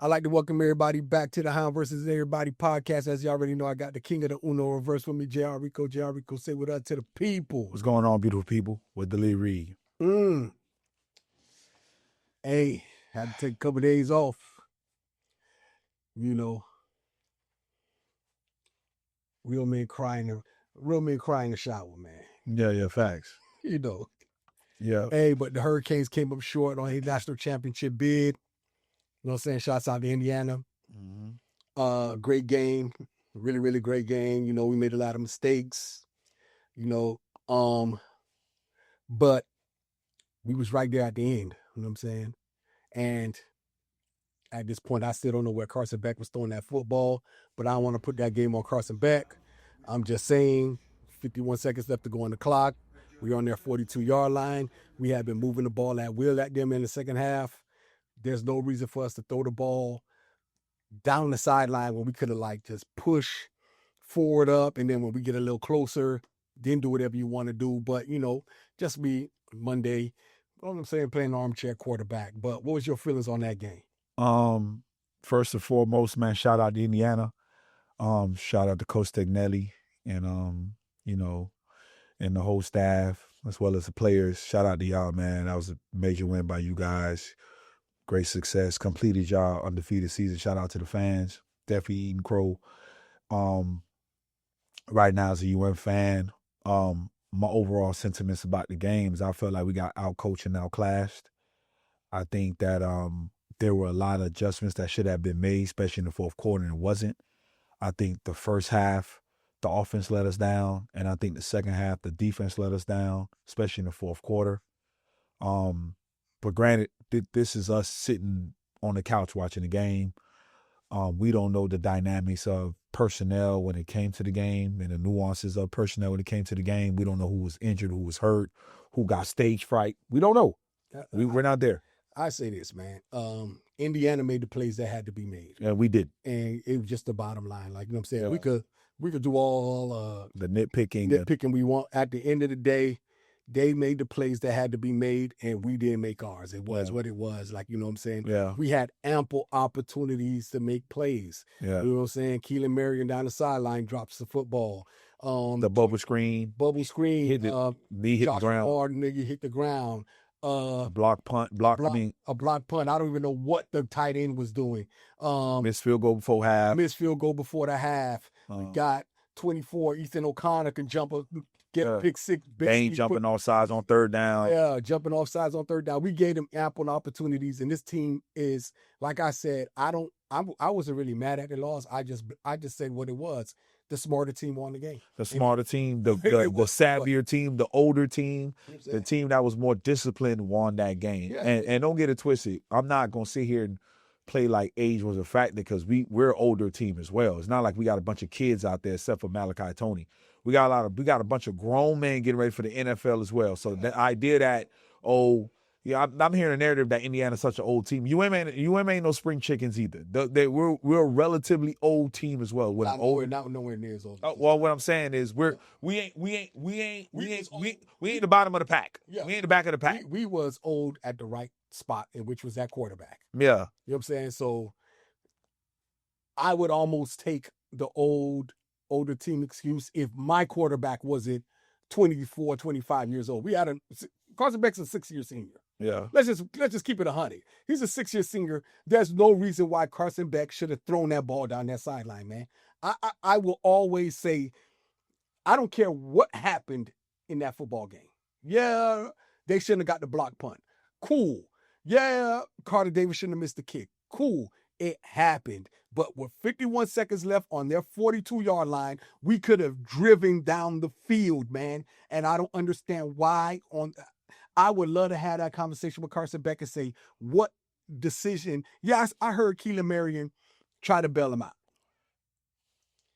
I'd like to welcome everybody back to the Hound versus Everybody podcast. As you already know, I got the king of the Uno reverse with me, J.R. Rico. J.R. Rico, say what up to the people. What's going on, beautiful people? With the Lee Reed. Hey, had to take a couple of days off. You know, real men crying in the shower, man. Yeah, facts. You know. Yeah. Hey, but the Hurricanes came up short on a national championship bid. You know what I'm saying? Shouts out to Indiana. Mm-hmm. Great game. Really, really great game. You know, we made a lot of mistakes. You know, but we was right there at the end. You know what I'm saying? And at this point, I still don't know where Carson Beck was throwing that football, but I don't want to put that game on Carson Beck. I'm just saying, 51 seconds left to go on the clock. We're on their 42-yard line. We have been moving the ball at will at them in the second half. There's no reason for us to throw the ball down the sideline when we could have just push forward up, and then when we get a little closer, then do whatever you want to do. But, just be Monday. You know what I'm saying? Playing armchair quarterback. But what was your feelings on that game? First and foremost, man, shout out to Indiana. Shout out to Coach Tegnelli and and the whole staff as well as the players. Shout out to y'all, man. That was a major win by you guys. Great success. Completed y'all undefeated season. Shout out to the fans. Definitely eating crow. Right now as a UM fan, my overall sentiments about the games, I felt like we got out-coached and outclassed. I think that there were a lot of adjustments that should have been made, especially in the fourth quarter, and it wasn't. I think the first half, the offense let us down, and I think the second half, the defense let us down, especially in the fourth quarter. But granted, this is us sitting on the couch watching the game. We don't know the dynamics of personnel when it came to the game and the nuances of personnel when it came to the game. We don't know who was injured, who was hurt, who got stage fright. We don't know. We're not there. I say this, man. Indiana made the plays that had to be made. Yeah, we did. And it was just the bottom line. Like, you know what I'm saying? Yeah. We could do all the nitpicking we want. At the end of the day, they made the plays that had to be made, and we didn't make ours. It was what it was. Like, you know what I'm saying? Yeah. We had ample opportunities to make plays. Yeah. You know what I'm saying? Keelan Marion down the sideline drops the football. The bubble screen. Hit knee hit the ground. Hard nigga hit the ground. A block punt. A block punt. I don't even know what the tight end was doing. Missed field goal before half. The half. Got 24. Ethan O'Connor can jump get a pick six. Dane jumping off sides on third down. Yeah, jumping off sides on third down. We gave them ample opportunities, and this team is, like I said, I wasn't really mad at the loss. I just said what it was. The smarter team won the game. The smarter team, the savvier team, the older team, the team that was more disciplined won that game. Yeah. And don't get it twisted. I'm not gonna sit here and play like age was a factor because we're an older team as well. It's not like we got a bunch of kids out there except for Malachi Tony. We got a bunch of grown men getting ready for the NFL as well. So the idea that I'm hearing a narrative that Indiana's such an old team. UM ain't no spring chickens either. We're a relatively old team as well. Not nowhere near as old. Well, what I'm saying is we ain't the bottom of the pack. Yeah. We ain't the back of the pack. We was old at the right spot, in which was that quarterback. Yeah. You know what I'm saying? So I would almost take the older team excuse if my quarterback wasn't 24, 25 years old. Carson Beck's a 6-year senior. Yeah. Let's just keep it 100. He's a 6-year senior. There's no reason why Carson Beck should have thrown that ball down that sideline, man. I will always say, I don't care what happened in that football game. Yeah, they shouldn't have got the block punt. Cool. Yeah, Carter Davis shouldn't have missed the kick. Cool. It happened. But with 51 seconds left on their 42-yard line, we could have driven down the field, man. And I don't understand why. I would love to have that conversation with Carson Beck and say, what decision? Yes, I heard Keelan Marion try to bail him out,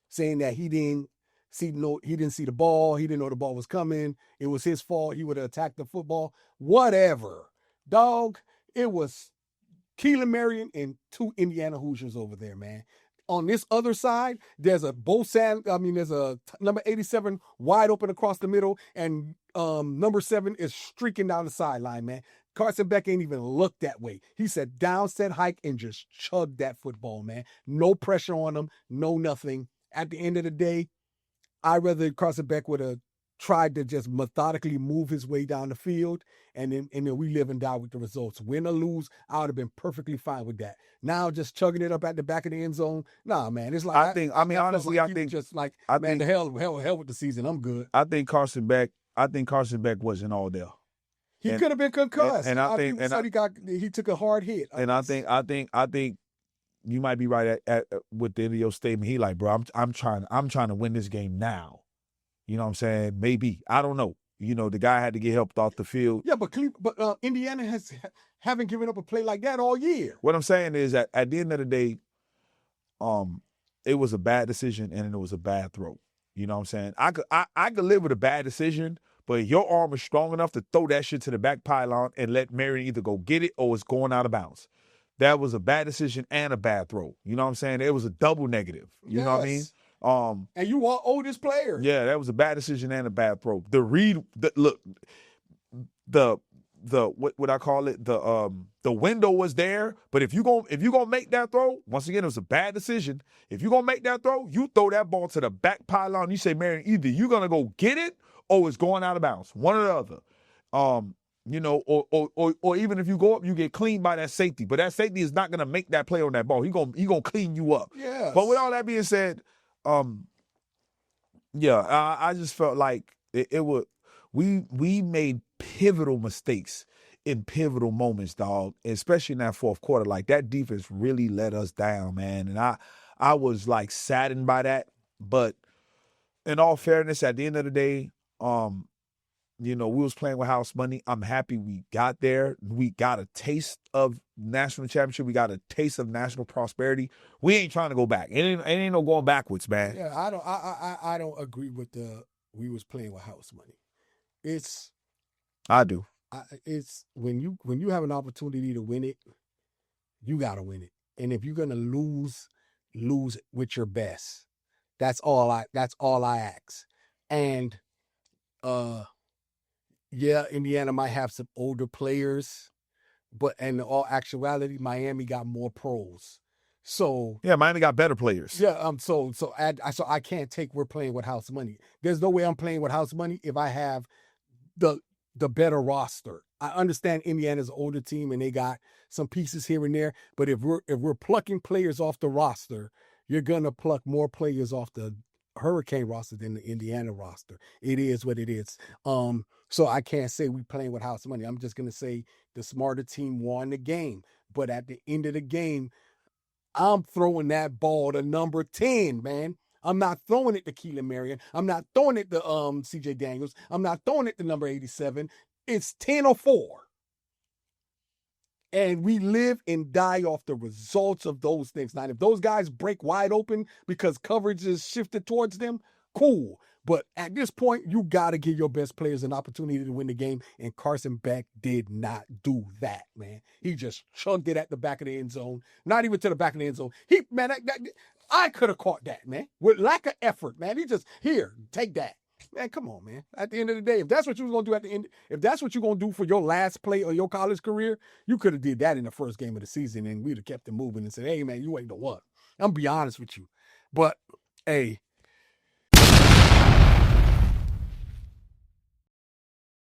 saying that he didn't see the ball. He didn't know the ball was coming. It was his fault. He would have attacked the football. Whatever. Dog, it was Keelan Marion and 2 Indiana Hoosiers over there, man. On this other side, there's a number 87 wide open across the middle, and number 7 is streaking down the sideline, man. Carson Beck ain't even looked that way. He said down, set, hike, and just chugged that football, man. No pressure on him, no nothing. At the end of the day, I'd rather Carson Beck would have tried to just methodically move his way down the field, and then we live and die with the results. Win or lose, I would have been perfectly fine with that. Now just chugging it up at the back of the end zone, nah, man. It's like I think just like, I man, think the hell with the season. I'm good. I think Carson Beck wasn't all there. He could have been concussed. And I think he took a hard hit. And I think you might be right at with the end of your statement. He like, bro, I'm trying to win this game now. You know what I'm saying? Maybe. I don't know. You know, the guy had to get helped off the field. Yeah, but Indiana haven't given up a play like that all year. What I'm saying is that at the end of the day, it was a bad decision and it was a bad throw. You know what I'm saying? I could live with a bad decision, but your arm is strong enough to throw that shit to the back pylon and let Marion either go get it or it's going out of bounds. That was a bad decision and a bad throw. You know what I'm saying? It was a double negative. You know what I mean? And you are oldest player. Yeah, that was a bad decision and a bad throw. The what I call it, the window was there, but if you gonna make that throw, once again, it was a bad decision. If you're gonna make that throw, you throw that ball to the back pylon. You say, Marion, either you're gonna go get it or it's going out of bounds. One or the other. You know, or even if you go up, you get cleaned by that safety. But that safety is not gonna make that play on that ball. He gonna clean you up. Yeah. But with all that being said, I just felt like it would. We made pivotal mistakes in pivotal moments, dog. Especially in that fourth quarter. Like that defense really let us down, man. And I was like saddened by that. But in all fairness, at the end of the day, you know, we was playing with house money. I'm happy we got there. We got a taste of national championship. We got a taste of national prosperity. We ain't trying to go back. It ain't no going backwards, man. Yeah, I don't agree with we was playing with house money. I do. It's when you have an opportunity to win it, you gotta win it. And if you're gonna lose with your best. That's all I ask. And yeah, Indiana might have some older players, but in all actuality, Miami got more pros. So yeah, Miami got better players. Yeah, so I can't take we're playing with house money. There's no way I'm playing with house money if I have the better roster. I understand Indiana's an older team and they got some pieces here and there, but if we're plucking players off the roster, you're gonna pluck more players off the Hurricane roster than the Indiana roster. It is what it is. So I can't say we playing with house money. I'm just gonna say the smarter team won the game. But at the end of the game, I'm throwing that ball to number 10, man. I'm not throwing it to Keelan Marion. I'm not throwing it to CJ Daniels. I'm not throwing it to number 87. It's 10 or 4. And we live and die off the results of those things. Now, if those guys break wide open because coverage is shifted towards them, cool. But at this point, you got to give your best players an opportunity to win the game. And Carson Beck did not do that, man. He just chugged it at the back of the end zone. Not even to the back of the end zone. I could have caught that, man. With lack of effort, man. He just, here, take that. Man, come on, man. At the end of the day, if that's what you was going to do at the end, if that's what you're going to do for your last play of your college career, you could have did that in the first game of the season and we'd have kept it moving and said, hey, man, you ain't the one. I'm going to be honest with you. But, hey,